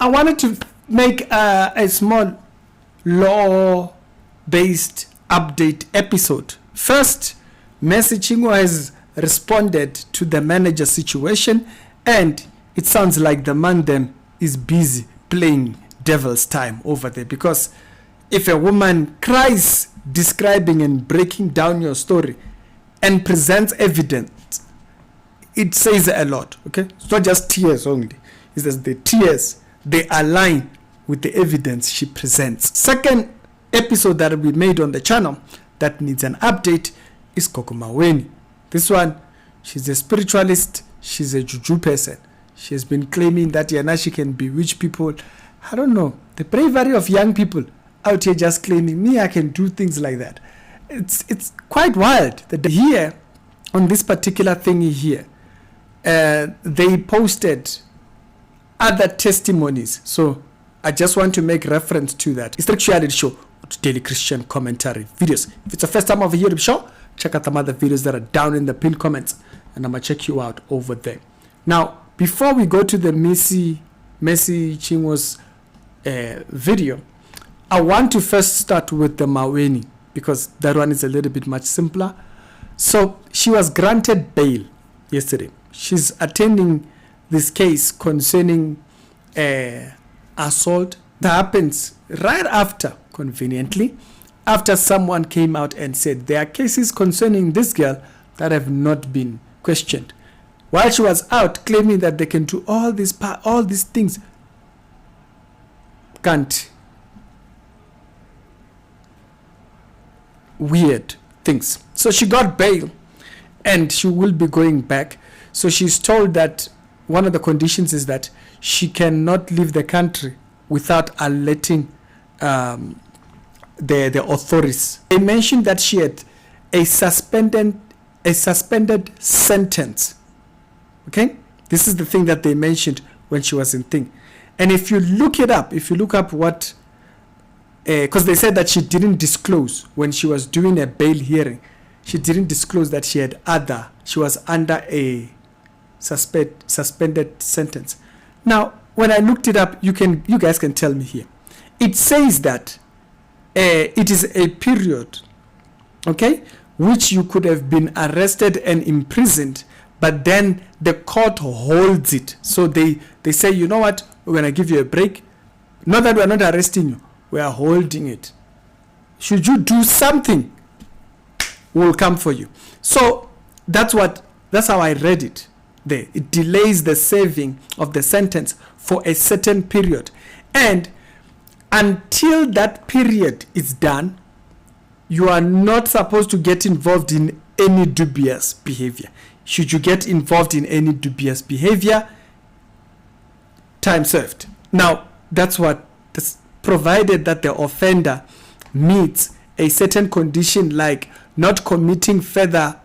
I wanted to make a small law-based update episode. First, Mercy Chinwo has responded to the manager situation, and it sounds like the man then is busy playing devil's time over there, because if a woman cries describing and breaking down your story and presents evidence, it says a lot. Okay, it's not just tears only. It's that the tears, they align with the evidence she presents. Second episode that we made on the channel that needs an update is gogo Maweni. This one, she's a spiritualist, she's a juju person. She has been claiming that now she can bewitch people. I don't know, the bravery of young people out here just claiming, me, I can do things like that. It's quite wild that here on this particular thingy here, they posted other testimonies. So I just want to make reference to that. It's the Reality Show, daily Christian commentary videos. If it's the first time over here to the show, check out some other videos that are down in the pinned comments, and I'm gonna check you out over there. Now, before we go to the Mercy Chinwo's video, I want to first start with the Maweni, because that one is a little bit much simpler. So she was granted bail yesterday. She's attending this case concerning assault that happens right after, conveniently, after someone came out and said there are cases concerning this girl that have not been questioned. While she was out claiming that they can do all these things, can't. Weird things. So she got bail and she will be going back. So she's told that one of the conditions is that she cannot leave the country without alerting the authorities. They mentioned that she had a suspended sentence. Okay, this is the thing that they mentioned when she was in thing. And if you look it up, if you look up what, because they said that she didn't disclose when she was doing a bail hearing, she didn't disclose that she was under a suspended sentence. Now, when I looked it up, you guys can tell me here. It says that it is a period, okay, which you could have been arrested and imprisoned, but then the court holds it. So they say, you know what, we're going to give you a break. Not that we're not arresting you, we are holding it. Should you do something, we'll come for you. So that's how I read it there. It delays the serving of the sentence for a certain period. And until that period is done, you are not supposed to get involved in any dubious behavior. Should you get involved in any dubious behavior, time served. Now, that's provided that the offender meets a certain condition, like not committing further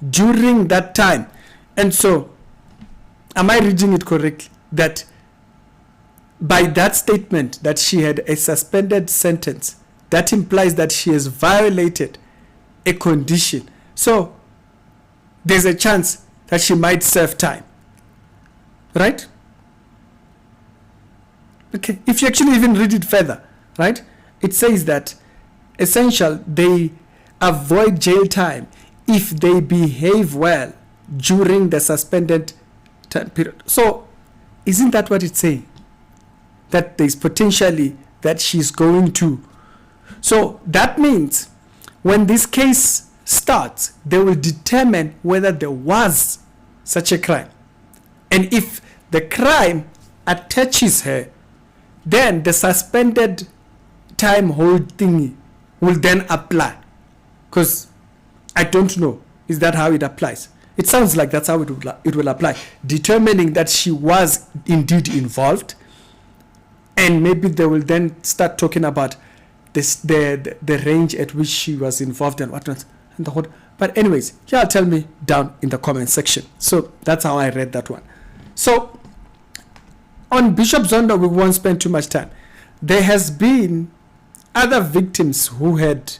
during that time. And so, am I reading it correctly? That by that statement that she had a suspended sentence, that implies that she has violated a condition. So, there's a chance that she might serve time. Right? Okay, if you actually even read it further, right? It says that essentially they avoid jail time if they behave well during the suspended time period. So, isn't that what it's saying? That there's potentially that she's going to. So, that means when this case starts, they will determine whether there was such a crime. And if the crime attaches her, then the suspended time hold thingy will then apply. Because I don't know, is that how it applies? It sounds like that's how it will apply. Determining that she was indeed involved, and maybe they will then start talking about this, the range at which she was involved and whatnot. And the whole, but anyways, y'all tell me down in the comment section. So that's how I read that one. So on Bishop Zondo, we won't spend too much time. There has been other victims who had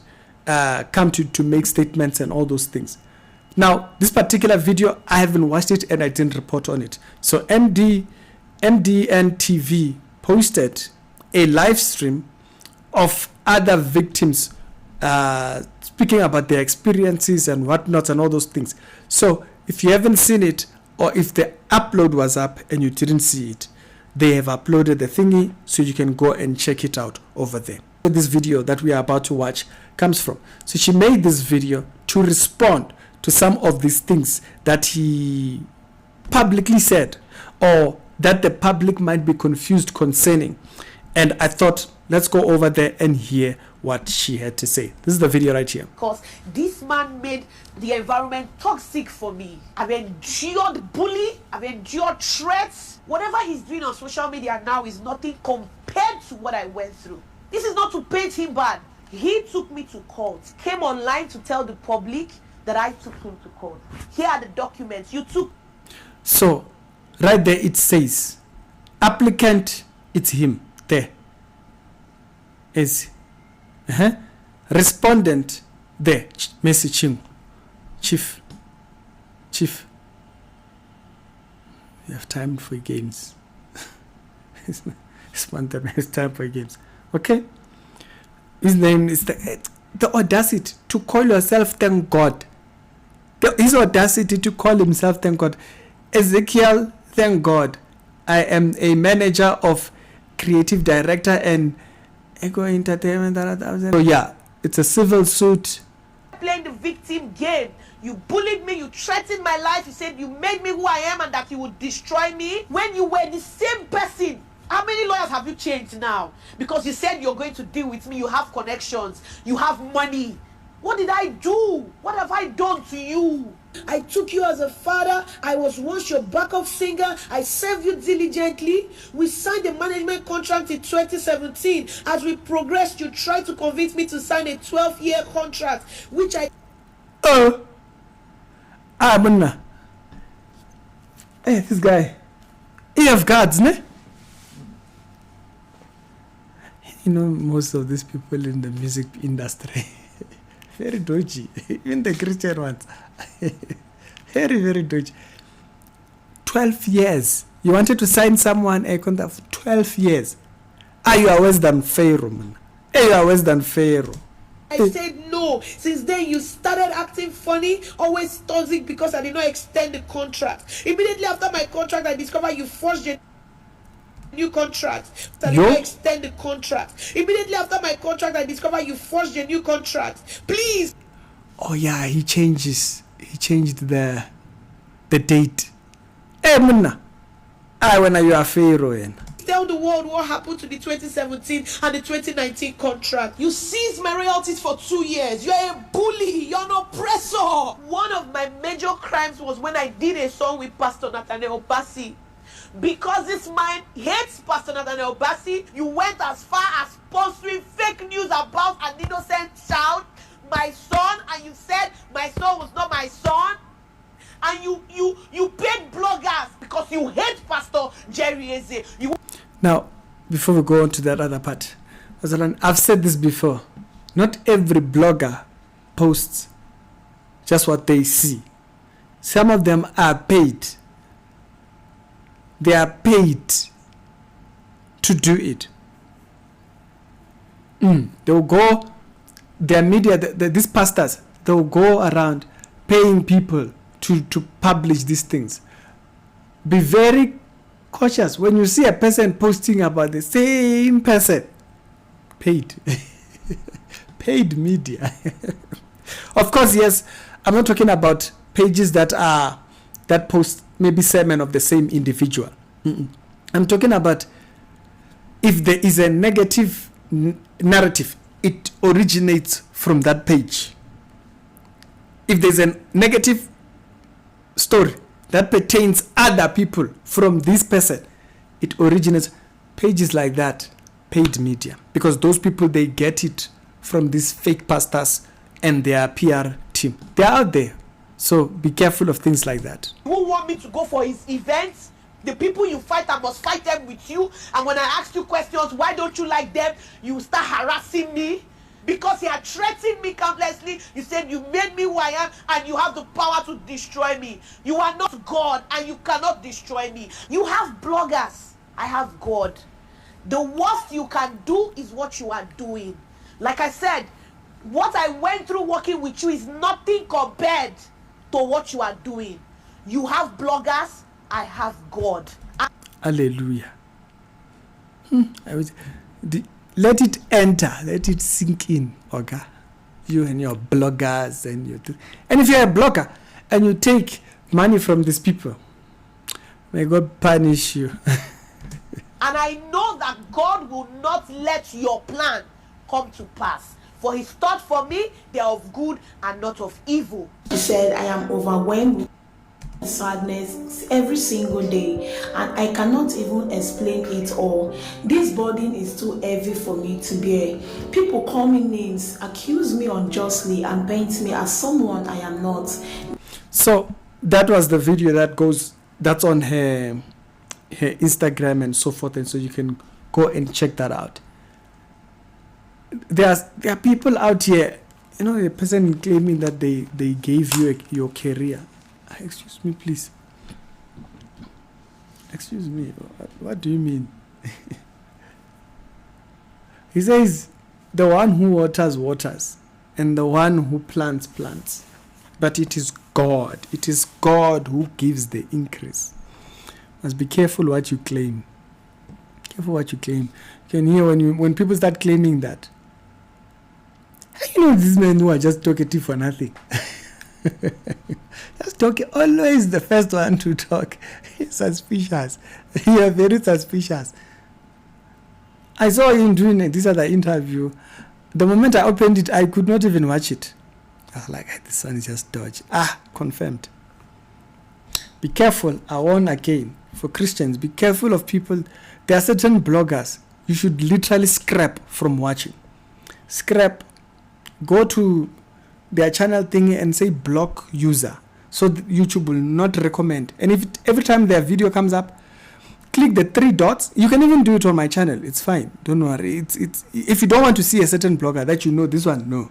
come to make statements and all those things. Now, this particular video, I haven't watched it and I didn't report on it. So MD MDN TV posted a live stream of other victims speaking about their experiences and whatnot and all those things. So if you haven't seen it, or if the upload was up and you didn't see it, they have uploaded the thingy, so you can go and check it out over there. This video that we are about to watch comes from. So she made this video to respond to some of these things that he publicly said, or that the public might be confused concerning. And I thought, let's go over there and hear what she had to say. This is the video right here. Because this man made the environment toxic for me. I've endured bully, I've endured threats. Whatever he's doing on social media now is nothing compared to what I went through. This is not to paint him bad. He took me to court, came online to tell the public that I took him to court. Here are the documents. You took. So, right there it says, applicant, it's him. There is respondent, there, Messi Chinwo, chief. You have time for games. Respondent has time for games. Okay, his name is the audacity to call yourself thank God. His audacity to call himself thank God. Ezekiel, thank God, I am a manager of creative director and Ego Entertainment. So yeah, it's a civil suit. Playing the victim game. You bullied me, you threatened my life, you said you made me who I am and that you would destroy me. When you were the same person, how many lawyers have you changed now? Because you said you're going to deal with me, you have connections, you have money. What did I do? What have I done to you? I took you as a father. I was once your backup singer. I served you diligently. We signed a management contract in 2017. As we progressed, you tried to convince me to sign a 12-year contract, which I... Manna. Hey, this guy. He have guards, ne? You know, most of these people in the music industry, very dodgy. Even the Christian ones. Very, very dodgy. 12 years. You wanted to sign someone a contract for 12 years. You are worse than Pharaoh, man. You are worse than Pharaoh. I said no. Since then, you started acting funny, always toxic because I did not extend the contract. Immediately after my contract, I discovered you forged a new contract. I did not extend the contract. Immediately after my contract, I discovered you forged a new contract. Please. Oh yeah, he changed the date. Hey, Munna. When are you a Pharaoh? Tell the world what happened to the 2017 and the 2019 contract. You seized my royalties for 2 years. You're a bully. You're an oppressor. One of my major crimes was when I did a song with Pastor Nathaniel Bassi. Because this man hates Pastor Nathaniel Bassi, you went as far as sponsoring fake news about an innocent child, my son, and you said my son was not my son. And you paid bloggers because you hate Pastor Jerry Eze. Now, before we go on to that other part, I've said this before. Not every blogger posts just what they see. Some of them are paid. They are paid to do it. They'll go, their media, these pastors, they'll go around paying people to publish these things. Be very cautious when you see a person posting about the same person. Paid. Paid media. Of course, yes, I'm not talking about pages that post maybe sermon of the same individual. I'm talking about if there is a negative narrative, it originates from that page. If there's a negative story that pertains other people from this person, it originates. Pages like that, paid media, because those people, they get it from these fake pastors and their PR team. They're out there, so be careful of things like that. Who want me to go for his events? The people you fight, I must fight them with you. And when I ask you questions, why don't you like them? You start harassing me. Because you had threatened me countlessly. You said you made me who I am and you have the power to destroy me. You are not God and you cannot destroy me. You have bloggers I have God. The worst you can do is what you are doing. Like I said, what I went through working with you is nothing compared to what you are doing. You have bloggers, I have God. Hallelujah. Let it enter, let it sink in, okay? You and your bloggers and and if you're a blogger and you take money from these people, may God punish you. And I know that God will not let your plan come to pass. For his thoughts for me, they are of good and not of evil. He said, I am overwhelmed with sadness every single day, and I cannot even explain it all. This burden is too heavy for me to bear. People call me names, accuse me unjustly, and paint me as someone I am not. So that was the video that's on her Instagram and so forth, and so you can go and check that out. There are people out here, a person claiming that they gave you your career. Excuse me, please. Excuse me. What do you mean? He says, the one who waters, and the one who plants. But it is God. It is God who gives the increase. Must be careful what you claim. Careful what you claim. You can hear when people start claiming that. These men who are just talkative for nothing. Just talking, always the first one to talk. Suspicious. You are very suspicious. I saw him doing this other interview. The moment I opened it, I could not even watch it. I was like, this one is just dodge. Confirmed. Be careful. I warn again for Christians. Be careful of people. There are certain bloggers you should literally scrap from watching. Scrap. Go to their channel thingy and say block user, so YouTube will not recommend. And if every time their video comes up, click the 3 dots. You can even do it on my channel. It's fine. Don't worry. It's if you don't want to see a certain blogger that this one, no.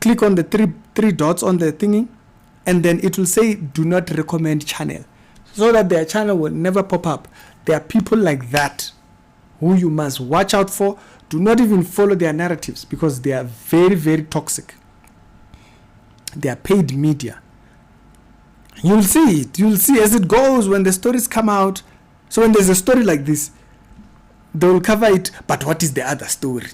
Click on the three dots on the thingy, and then it will say do not recommend channel, so that their channel will never pop up. There are people like that who you must watch out for. Do not even follow their narratives, because they are very, very toxic. They are paid media. You'll see it. You'll see as it goes when the stories come out. So when there's a story like this, they will cover it. But what is the other story?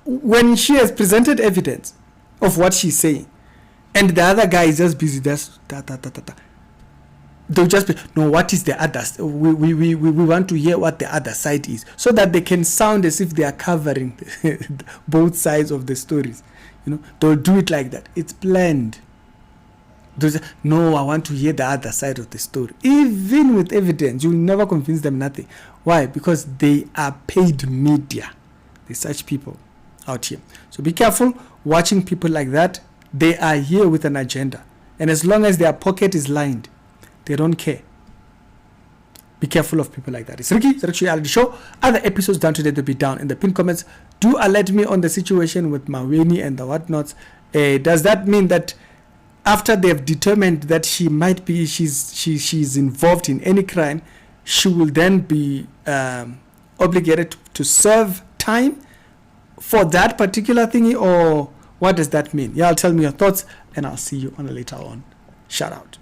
When she has presented evidence of what she's saying, and the other guy is just busy, they'll just be, no, what is the other? We want to hear what the other side is, so that they can sound as if they are covering both sides of the stories. They'll do it like that. It's planned. No, I want to hear the other side of the story. Even with evidence, you'll never convince them nothing. Why? Because they are paid media. There's such people out here. So be careful watching people like that. They are here with an agenda. And as long as their pocket is lined, they don't care. Be careful of people like that. It's Ricky, the Reality Show. Other episodes down today, they'll be down in the pinned comments. Do alert me on the situation with Maweni and the whatnots. Does that mean that after they've determined that she's involved in any crime, she will then be obligated to serve time for that particular thingy, or what does that mean? Tell me your thoughts, and I'll see you on a later on. Shout out.